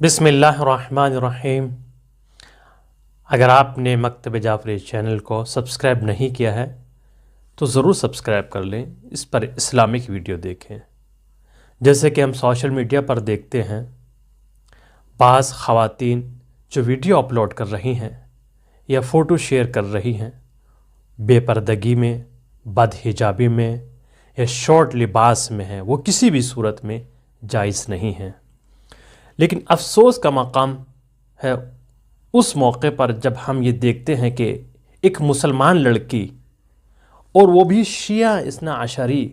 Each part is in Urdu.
بسم اللہ الرحمن الرحیم۔ اگر آپ نے مکتب جعفری چینل کو سبسکرائب نہیں کیا ہے تو ضرور سبسکرائب کر لیں، اس پر اسلامک ویڈیو دیکھیں۔ جیسے کہ ہم سوشل میڈیا پر دیکھتے ہیں، بعض خواتین جو ویڈیو اپلوڈ کر رہی ہیں یا فوٹو شیئر کر رہی ہیں، بے پردگی میں، بد حجابی میں یا شارٹ لباس میں ہیں، وہ کسی بھی صورت میں جائز نہیں ہیں۔ لیکن افسوس کا مقام ہے اس موقع پر جب ہم یہ دیکھتے ہیں کہ ایک مسلمان لڑکی، اور وہ بھی شیعہ اثنا عشری،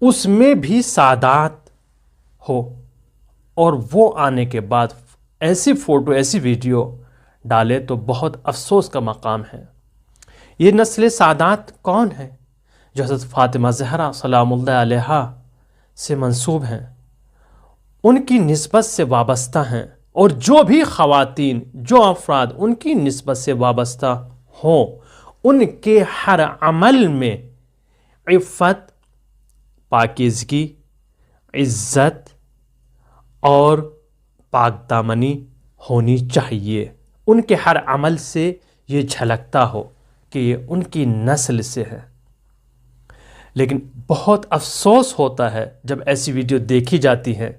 اس میں بھی سادات ہو، اور وہ آنے کے بعد ایسی فوٹو ایسی ویڈیو ڈالے تو بہت افسوس کا مقام ہے۔ یہ نسل سادات کون ہے؟ جو حضرت فاطمہ زہرا سلام اللہ علیہا سے منسوب ہیں، ان کی نسبت سے وابستہ ہیں، اور جو بھی خواتین، جو افراد ان کی نسبت سے وابستہ ہوں، ان کے ہر عمل میں عفت، پاکیزگی، عزت اور پاک دامنی ہونی چاہیے۔ ان کے ہر عمل سے یہ جھلکتا ہو کہ یہ ان کی نسل سے ہے۔ لیکن بہت افسوس ہوتا ہے جب ایسی ویڈیو دیکھی جاتی ہے،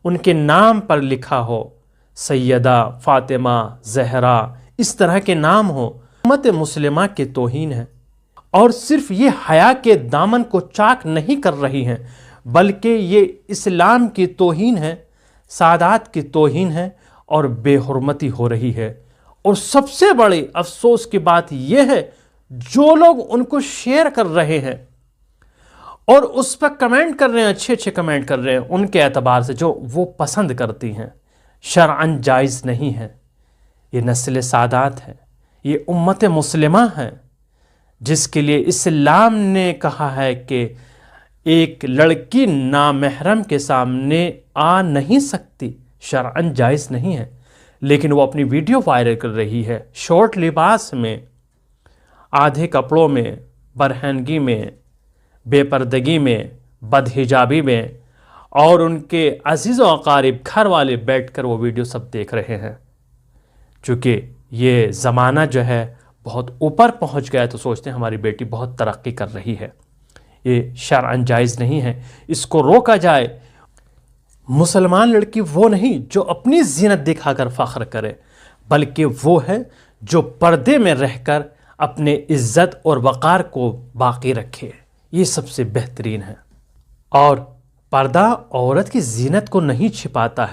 ان کے نام پر لکھا ہو سیدہ فاطمہ زہرا، اس طرح کے نام ہو، امت مسلمہ کے توہین ہے۔ اور صرف یہ حیا کے دامن کو چاک نہیں کر رہی ہیں، بلکہ یہ اسلام کی توہین ہے، سادات کی توہین ہے، اور بے حرمتی ہو رہی ہے۔ اور سب سے بڑی افسوس کی بات یہ ہے، جو لوگ ان کو شیئر کر رہے ہیں اور اس پر کمنٹ کر رہے ہیں، اچھے اچھے کمنٹ کر رہے ہیں، ان کے اعتبار سے جو وہ پسند کرتی ہیں، شرعاً جائز نہیں ہے۔ یہ نسل سادات ہے، یہ امت مسلمہ ہے، جس کے لیے اسلام نے کہا ہے کہ ایک لڑکی نامحرم کے سامنے آ نہیں سکتی، شرعاً جائز نہیں ہے۔ لیکن وہ اپنی ویڈیو وائرل کر رہی ہے، شارٹ لباس میں، آدھے کپڑوں میں، برہنگی میں، بے پردگی میں، بد حجابی میں، اور ان کے عزیز و اقارب گھر والے بیٹھ کر وہ ویڈیو سب دیکھ رہے ہیں۔ چونکہ یہ زمانہ جو ہے بہت اوپر پہنچ گیا ہے، تو سوچتے ہیں ہماری بیٹی بہت ترقی کر رہی ہے۔ یہ شرعاً جائز نہیں ہے، اس کو روکا جائے۔ مسلمان لڑکی وہ نہیں جو اپنی زینت دکھا کر فخر کرے، بلکہ وہ ہے جو پردے میں رہ کر اپنے عزت اور وقار کو باقی رکھے، یہ سب سے بہترین ہے۔ اور پردہ عورت کی زینت کو نہیں چھپاتا ہے۔